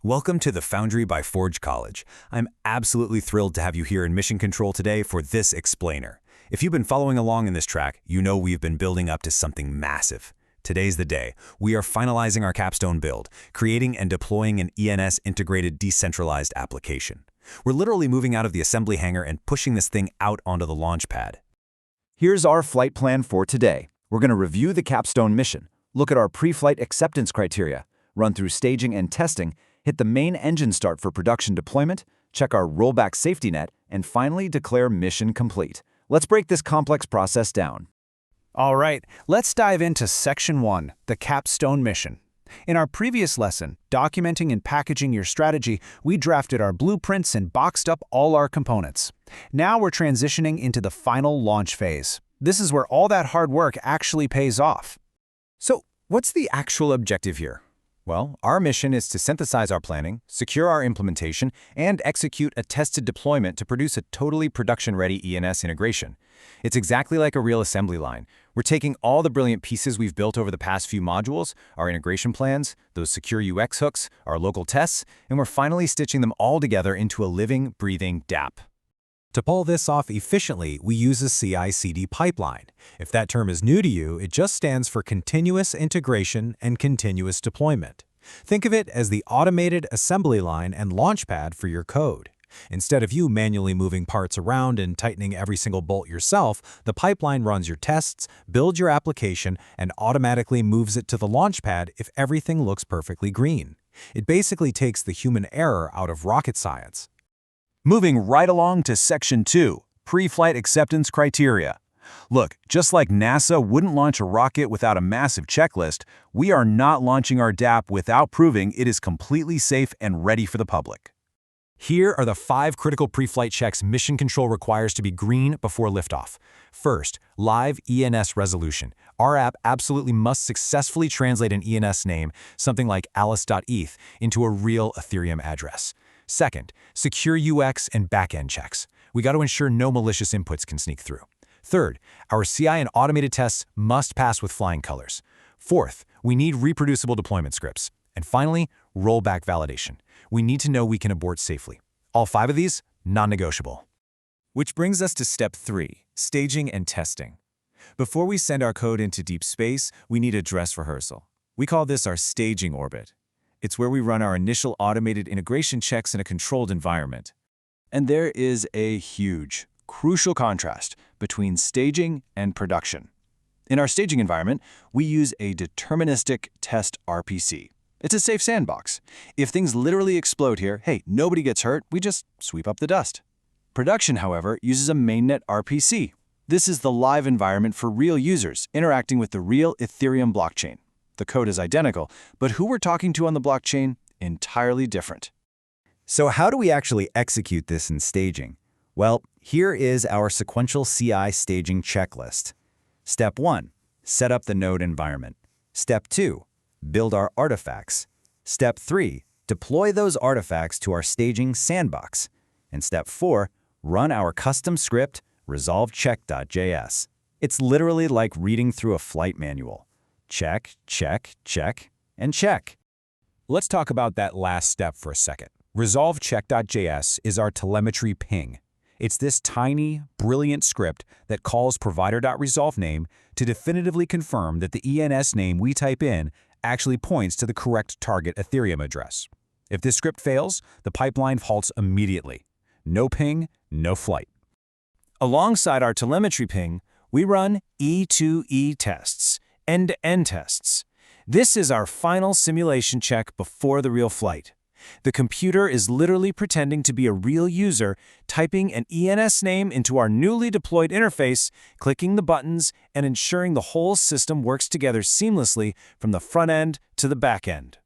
Welcome to the Foundry by Forge College. I'm absolutely thrilled to have you here in Mission Control today for this explainer. If you've been following along in this track, you know we've been building up to something massive. Today's the day. We are finalizing our Capstone build, creating and deploying an ENS-integrated decentralized application. We're literally moving out of the assembly hangar and pushing this thing out onto the launch pad. Here's our flight plan for today. We're going to review the Capstone mission, look at our pre-flight acceptance criteria, run through staging and testing, hit the main engine start for production deployment, check our rollback safety net, and finally declare mission complete. Let's break this complex process down. All right, let's dive into Section 1, the Capstone mission. In our previous lesson, documenting and packaging your strategy, we drafted our blueprints and boxed up all our components. Now we're transitioning into the final launch phase. This is where all that hard work actually pays off. So, what's the actual objective here? Well, our mission is to synthesize our planning, secure our implementation, and execute a tested deployment to produce a totally production-ready ENS integration. It's exactly like a real assembly line. We're taking all the brilliant pieces we've built over the past few modules, our integration plans, those secure UX hooks, our local tests, and we're finally stitching them all together into a living, breathing dApp. To pull this off efficiently, we use a CI/CD pipeline. If that term is new to you, it just stands for continuous integration and continuous deployment. Think of it as the automated assembly line and launchpad for your code. Instead of you manually moving parts around and tightening every single bolt yourself, the pipeline runs your tests, builds your application, and automatically moves it to the launchpad if everything looks perfectly green. It basically takes the human error out of rocket science. Moving right along to Section 2, Pre-Flight Acceptance Criteria. Look, just like NASA wouldn't launch a rocket without a massive checklist, we are not launching our dApp without proving it is completely safe and ready for the public. Here are the 5 critical pre-flight checks Mission Control requires to be green before liftoff. First, live ENS resolution. Our app absolutely must successfully translate an ENS name, something like alice.eth, into a real Ethereum address. Second, secure UX and backend checks. We got to ensure no malicious inputs can sneak through. Third, our CI and automated tests must pass with flying colors. Fourth, we need reproducible deployment scripts. And finally, rollback validation. We need to know we can abort safely. All 5 of these, non-negotiable. Which brings us to step 3, staging and testing. Before we send our code into deep space, we need a dress rehearsal. We call this our staging orbit. It's where we run our initial automated integration checks in a controlled environment. And there is a huge, crucial contrast between staging and production. In our staging environment, we use a deterministic test RPC. It's a safe sandbox. If things literally explode here, hey, nobody gets hurt, we just sweep up the dust. Production, however, uses a mainnet RPC. This is the live environment for real users interacting with the real Ethereum blockchain. The code is identical, but who we're talking to on the blockchain, entirely different. So how do we actually execute this in staging? Well, here is our sequential CI staging checklist. Step 1, set up the node environment. Step 2, build our artifacts. Step 3, deploy those artifacts to our staging sandbox. And Step 4, run our custom script, resolvecheck.js. It's literally like reading through a flight manual. Check, check, check, and check. Let's talk about that last step for a second. ResolveCheck.js is our telemetry ping. It's this tiny, brilliant script that calls provider.resolveName to definitively confirm that the ENS name we type in actually points to the correct target Ethereum address. If this script fails, the pipeline halts immediately. No ping, no flight. Alongside our telemetry ping, we run E2E tests, end-to-end tests. This is our final simulation check before the real flight. The computer is literally pretending to be a real user, typing an ENS name into our newly deployed interface, clicking the buttons, and ensuring the whole system works together seamlessly from the front end to the back end.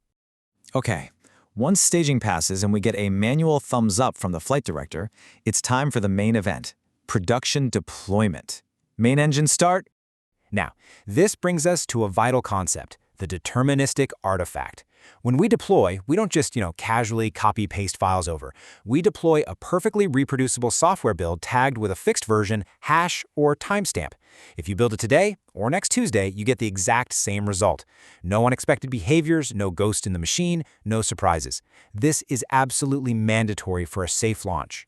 Okay, once staging passes and we get a manual thumbs up from the flight director, it's time for the main event, production deployment. Main engine start. Now, this brings us to a vital concept, the deterministic artifact. When we deploy, we don't just, casually copy-paste files over. We deploy a perfectly reproducible software build tagged with a fixed version, hash, or timestamp. If you build it today or next Tuesday, you get the exact same result. No unexpected behaviors, no ghost in the machine, no surprises. This is absolutely mandatory for a safe launch.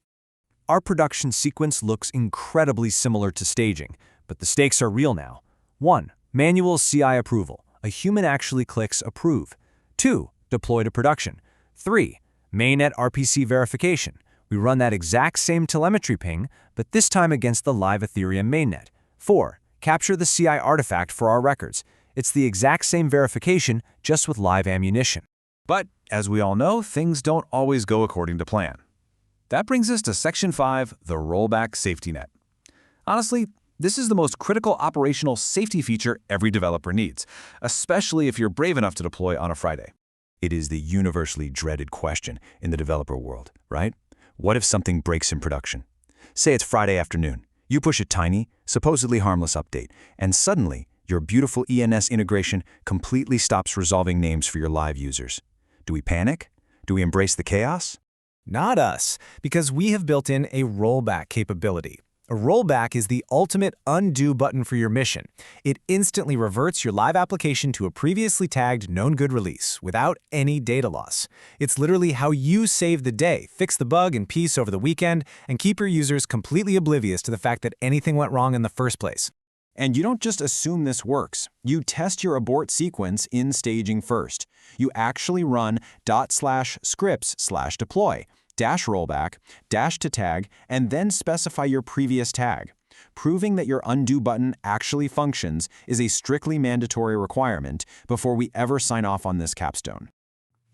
Our production sequence looks incredibly similar to staging, but the stakes are real now. 1. Manual CI approval. A human actually clicks approve. 2. Deploy to production. 3. Mainnet RPC verification. We run that exact same telemetry ping, but this time against the live Ethereum mainnet. 4. Capture the CI artifact for our records. It's the exact same verification, just with live ammunition. But, as we all know, things don't always go according to plan. That brings us to Section 5, the rollback safety net. Honestly, this is the most critical operational safety feature every developer needs, especially if you're brave enough to deploy on a Friday. It is the universally dreaded question in the developer world, right? What if something breaks in production? Say it's Friday afternoon. You push a tiny, supposedly harmless update, and suddenly, your beautiful ENS integration completely stops resolving names for your live users. Do we panic? Do we embrace the chaos? Not us, because we have built in a rollback capability. A rollback is the ultimate undo button for your mission. It instantly reverts your live application to a previously tagged known good release without any data loss. It's literally how you save the day, fix the bug in peace over the weekend, and keep your users completely oblivious to the fact that anything went wrong in the first place. And you don't just assume this works. You test your abort sequence in staging first. You actually run /scripts/deploy, -rollback, -to tag, and then specify your previous tag. Proving that your undo button actually functions is a strictly mandatory requirement before we ever sign off on this capstone.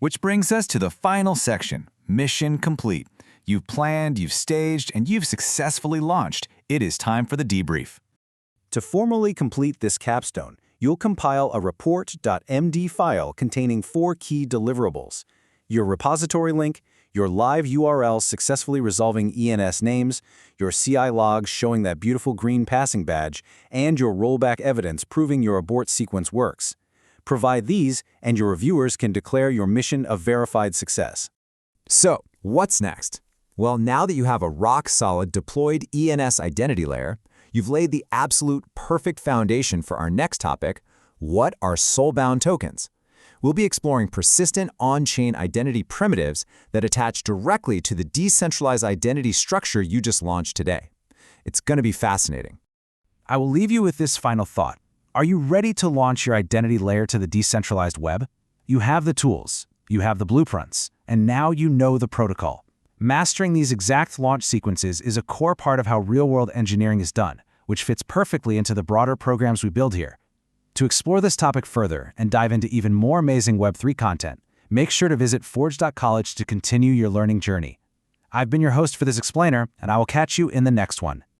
Which brings us to the final section, mission complete. You've planned, you've staged, and you've successfully launched. It is time for the debrief. To formally complete this capstone, you'll compile a report.md file containing 4 key deliverables: your repository link, your live URL successfully resolving ENS names, your CI logs showing that beautiful green passing badge, and your rollback evidence proving your abort sequence works. Provide these, and your reviewers can declare your mission a verified success. So, what's next? Well, now that you have a rock-solid deployed ENS identity layer, you've laid the absolute perfect foundation for our next topic: what are soulbound tokens? We'll be exploring persistent on-chain identity primitives that attach directly to the decentralized identity structure you just launched today. It's going to be fascinating. I will leave you with this final thought. Are you ready to launch your identity layer to the decentralized web? You have the tools, you have the blueprints, and now you know the protocol. Mastering these exact launch sequences is a core part of how real-world engineering is done, which fits perfectly into the broader programs we build here. To explore this topic further and dive into even more amazing Web3 content, make sure to visit forge.college to continue your learning journey. I've been your host for this explainer, and I will catch you in the next one.